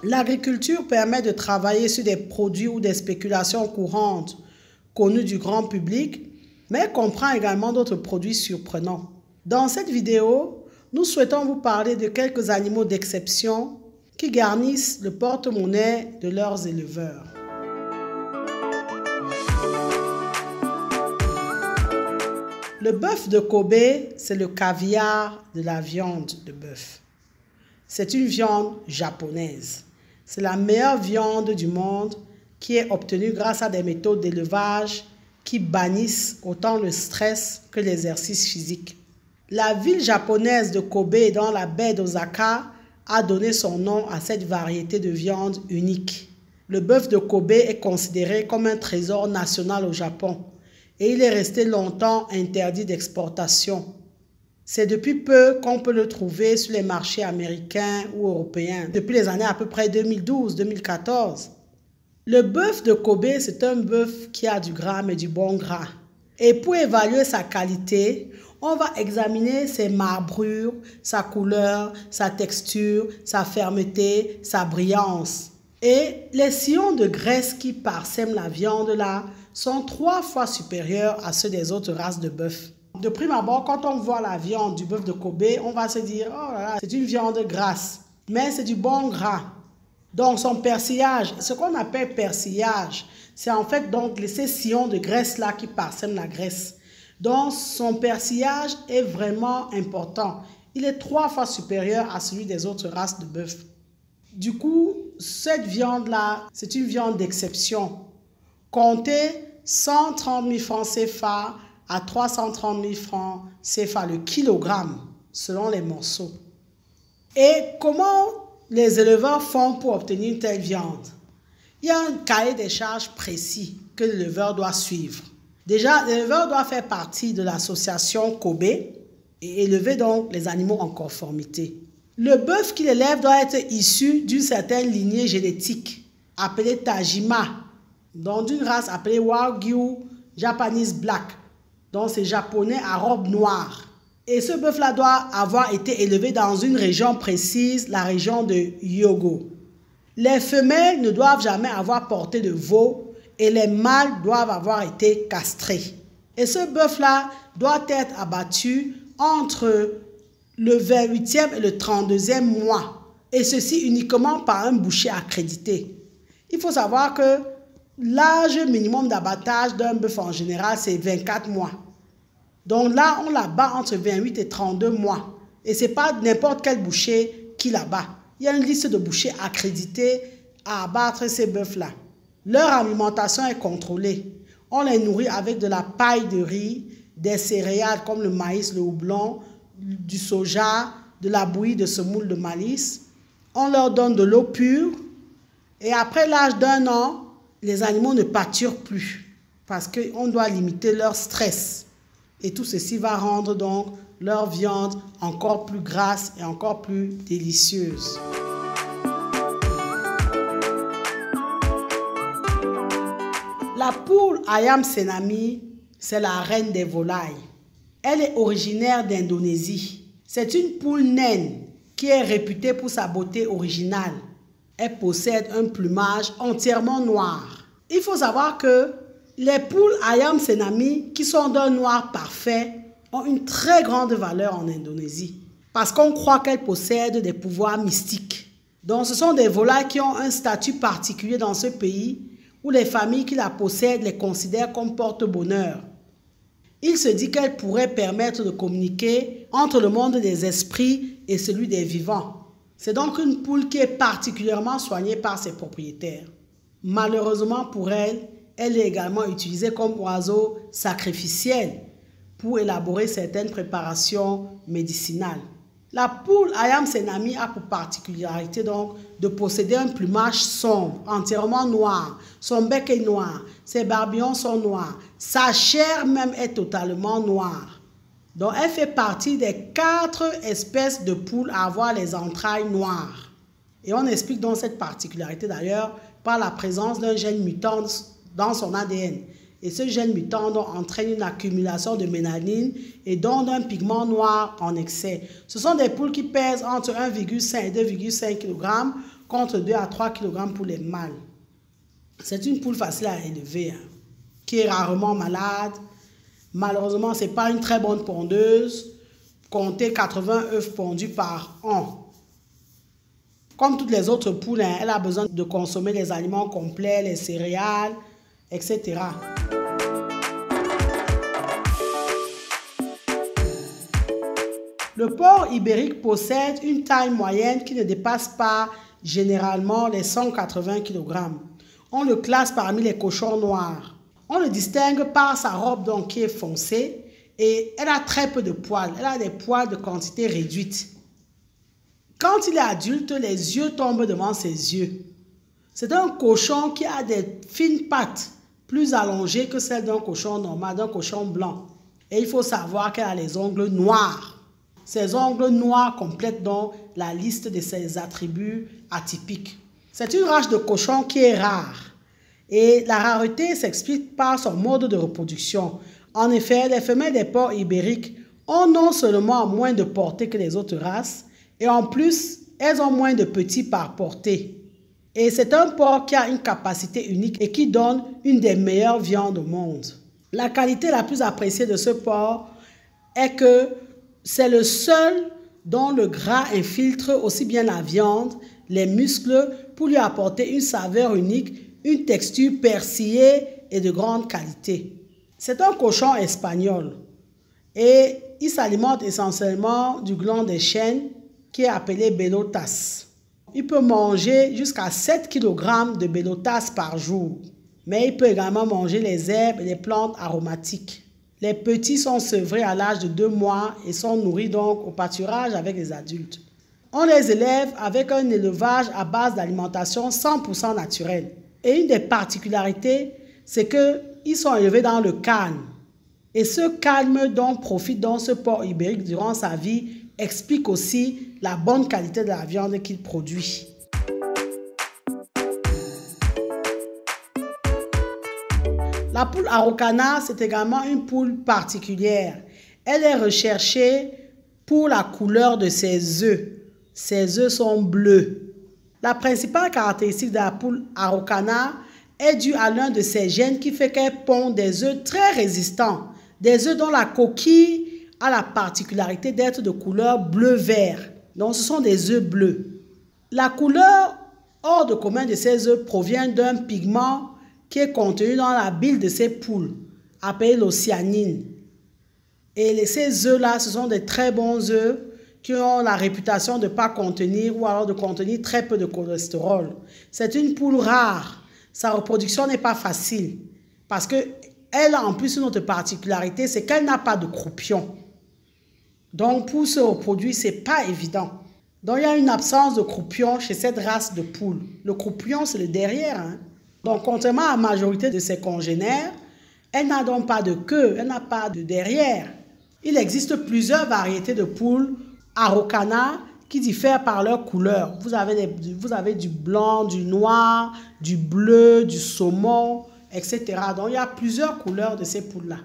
L'agriculture permet de travailler sur des produits ou des spéculations courantes connues du grand public, mais comprend également d'autres produits surprenants. Dans cette vidéo, nous souhaitons vous parler de quelques animaux d'exception qui garnissent le porte-monnaie de leurs éleveurs. Le bœuf de Kobe, c'est le caviar de la viande de bœuf. C'est une viande japonaise. C'est la meilleure viande du monde qui est obtenue grâce à des méthodes d'élevage qui bannissent autant le stress que l'exercice physique. La ville japonaise de Kobe dans la baie d'Osaka a donné son nom à cette variété de viande unique. Le bœuf de Kobe est considéré comme un trésor national au Japon et il est resté longtemps interdit d'exportation. C'est depuis peu qu'on peut le trouver sur les marchés américains ou européens, depuis les années à peu près 2012-2014. Le bœuf de Kobe, c'est un bœuf qui a du gras mais du bon gras. Et pour évaluer sa qualité, on va examiner ses marbrures, sa couleur, sa texture, sa fermeté, sa brillance. Et les sillons de graisse qui parsèment la viande là sont 3 fois supérieurs à ceux des autres races de bœuf. De prime abord, quand on voit la viande du bœuf de Kobe, on va se dire « Oh là là, c'est une viande grasse ». Mais c'est du bon gras. Donc son persillage, ce qu'on appelle persillage, c'est en fait donc ces sillons de graisse là qui parsèment la graisse. Donc son persillage est vraiment important. Il est 3 fois supérieur à celui des autres races de bœuf. Du coup, cette viande-là, c'est une viande d'exception. Comptez 130 000 francs CFA à 330 000 francs CFA le kilogramme, selon les morceaux. Et comment les éleveurs font pour obtenir une telle viande? Il y a un cahier des charges précis que l'éleveur doit suivre. Déjà, l'éleveur doit faire partie de l'association Kobe et élever donc les animaux en conformité. Le bœuf qu'il élève doit être issu d'une certaine lignée génétique appelée Tajima, donc d'une race appelée Wagyu Japanese Black, donc c'est japonais à robe noire. Et ce bœuf-là doit avoir été élevé dans une région précise, la région de Hyogo. Les femelles ne doivent jamais avoir porté de veau et les mâles doivent avoir été castrés. Et ce bœuf-là doit être abattu entre le 28e et le 32e mois. Et ceci uniquement par un boucher accrédité. Il faut savoir que l'âge minimum d'abattage d'un bœuf en général, c'est 24 mois. Donc là, on l'abat entre 28 et 32 mois. Et ce n'est pas n'importe quel boucher qui l'abat. Il y a une liste de bouchers accrédités à abattre ces bœufs-là. Leur alimentation est contrôlée. On les nourrit avec de la paille de riz, des céréales comme le maïs, le houblon, du soja, de la bouillie de semoule de malice. On leur donne de l'eau pure. Et après l'âge d'1 an, les animaux ne pâturent plus parce qu'on doit limiter leur stress. Et tout ceci va rendre donc leur viande encore plus grasse et encore plus délicieuse. La poule Ayam Senami, c'est la reine des volailles. Elle est originaire d'Indonésie. C'est une poule naine qui est réputée pour sa beauté originale. Elle possède un plumage entièrement noir. Il faut savoir que les poules Ayam Senami, qui sont d'un noir parfait, ont une très grande valeur en Indonésie parce qu'on croit qu'elles possèdent des pouvoirs mystiques. Donc ce sont des volailles qui ont un statut particulier dans ce pays où les familles qui la possèdent les considèrent comme porte-bonheur. Il se dit qu'elles pourraient permettre de communiquer entre le monde des esprits et celui des vivants. C'est donc une poule qui est particulièrement soignée par ses propriétaires. Malheureusement pour elle, elle est également utilisée comme oiseau sacrificiel pour élaborer certaines préparations médicinales. La poule Ayam Senami a pour particularité donc de posséder un plumage sombre, entièrement noir. Son bec est noir, ses barbillons sont noirs, sa chair même est totalement noire. Donc elle fait partie des 4 espèces de poules à avoir les entrailles noires. Et on explique donc cette particularité d'ailleurs par la présence d'un gène mutant dans son ADN. Et ce gène mutant entraîne une accumulation de mélanine et donc d'un pigment noir en excès. Ce sont des poules qui pèsent entre 1,5 et 2,5 kg contre 2 à 3 kg pour les mâles. C'est une poule facile à élever, hein, qui est rarement malade. Malheureusement, ce n'est pas une très bonne pondeuse. Comptez 80 œufs pondus par an. Comme toutes les autres poules, hein, elle a besoin de consommer les aliments complets, les céréales, etc. Le porc ibérique possède une taille moyenne qui ne dépasse pas généralement les 180 kg. On le classe parmi les cochons noirs. On le distingue par sa robe donc qui est foncée et elle a très peu de poils. Elle a des poils de quantité réduite. Quand il est adulte, les yeux tombent devant ses yeux. C'est un cochon qui a des fines pattes plus allongées que celles d'un cochon normal, d'un cochon blanc. Et il faut savoir qu'elle a les ongles noirs. Ces ongles noirs complètent donc la liste de ses attributs atypiques. C'est une race de cochon qui est rare. Et la rareté s'explique par son mode de reproduction. En effet, les femelles des porcs ibériques ont non seulement moins de portée que les autres races, et en plus, elles ont moins de petits par portée. Et c'est un porc qui a une capacité unique et qui donne une des meilleures viandes au monde. La qualité la plus appréciée de ce porc est que c'est le seul dont le gras infiltre aussi bien la viande, les muscles, pour lui apporter une saveur unique, une texture persillée et de grande qualité. C'est un cochon espagnol et il s'alimente essentiellement du gland des chênes qui est appelé bellotas. Il peut manger jusqu'à 7 kg de bellotas par jour, mais il peut également manger les herbes et les plantes aromatiques. Les petits sont sevrés à l'âge de 2 mois et sont nourris donc au pâturage avec les adultes. On les élève avec un élevage à base d'alimentation 100% naturelle. Et une des particularités, c'est qu'ils sont élevés dans le calme. Et ce calme dont profite donc ce porc ibérique durant sa vie explique aussi la bonne qualité de la viande qu'il produit. La poule araucana, c'est également une poule particulière. Elle est recherchée pour la couleur de ses œufs. Ses œufs sont bleus. La principale caractéristique de la poule araucana est due à l'un de ses gènes qui fait qu'elle pond des œufs très résistants. Des œufs dont la coquille a la particularité d'être de couleur bleu-vert. Donc ce sont des œufs bleus. La couleur hors de commun de ces œufs provient d'un pigment qui est contenu dans la bile de ces poules, appelé l'ocyanine. Et ces œufs-là, ce sont des très bons œufs qui ont la réputation de ne pas contenir ou alors de contenir très peu de cholestérol. C'est une poule rare. Sa reproduction n'est pas facile parce qu'elle a en plus une autre particularité, c'est qu'elle n'a pas de croupion. Donc pour se reproduire, ce n'est pas évident. Donc il y a une absence de croupion chez cette race de poule. Le croupion, c'est le derrière, hein. Donc, contrairement à la majorité de ses congénères, elle n'a donc pas de queue, elle n'a pas de derrière. Il existe plusieurs variétés de poules araucana qui diffèrent par leur couleur. Vous avez du blanc, du noir, du bleu, du saumon, etc. Donc, il y a plusieurs couleurs de ces poules-là.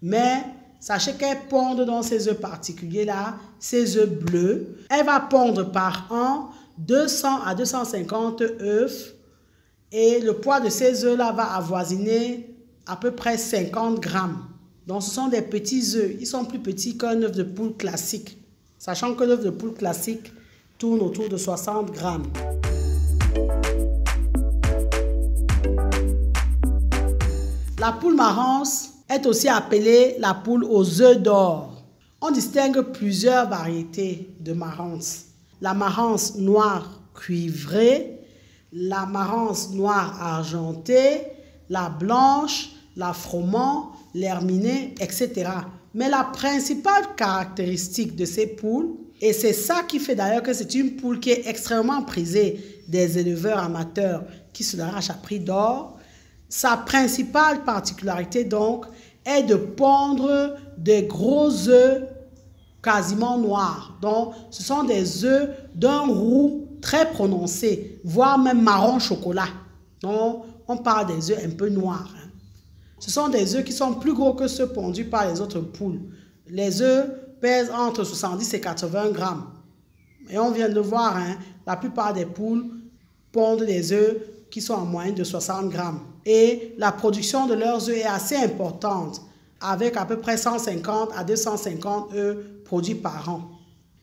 Mais sachez qu'elles pondent dans ces œufs particuliers-là, ces œufs bleus. Elle va pondre par an 200 à 250 œufs. Et le poids de ces œufs-là va avoisiner à peu près 50 grammes. Donc, ce sont des petits œufs. Ils sont plus petits qu'un œuf de poule classique. Sachant que l'œuf de poule classique tourne autour de 60 grammes. La poule marance est aussi appelée la poule aux œufs d'or. On distingue plusieurs variétés de marance. La marance noire cuivrée, la marance noire argentée, la blanche, la froment, l'herminée, etc. Mais la principale caractéristique de ces poules, et c'est ça qui fait d'ailleurs que c'est une poule qui est extrêmement prisée des éleveurs amateurs qui se l'arrachent à prix d'or, sa principale particularité donc est de pondre des gros œufs quasiment noirs. Donc ce sont des œufs d'un roux très prononcé, voire même marron chocolat. Donc, on parle des œufs un peu noirs. Hein. Ce sont des œufs qui sont plus gros que ceux pondus par les autres poules. Les œufs pèsent entre 70 et 80 grammes. Et on vient de voir, hein, la plupart des poules pondent des œufs qui sont en moyenne de 60 grammes. Et la production de leurs œufs est assez importante, avec à peu près 150 à 250 œufs produits par an.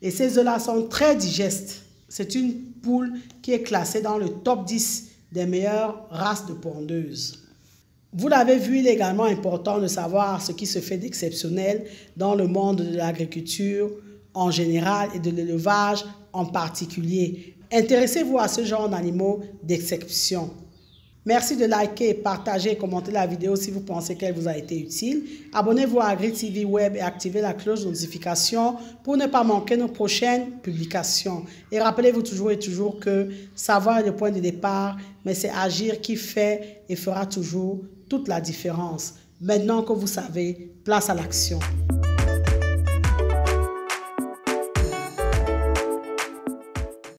Et ces œufs-là sont très digestes. C'est une poule qui est classée dans le top 10 des meilleures races de pondeuses. Vous l'avez vu, il est également important de savoir ce qui se fait d'exceptionnel dans le monde de l'agriculture en général et de l'élevage en particulier. Intéressez-vous à ce genre d'animaux d'exception. Merci de liker, partager et commenter la vidéo si vous pensez qu'elle vous a été utile. Abonnez-vous à AgriTV Web et activez la cloche de notification pour ne pas manquer nos prochaines publications. Et rappelez-vous toujours que savoir est le point de départ, mais c'est agir qui fait et fera toujours toute la différence. Maintenant que vous savez, place à l'action.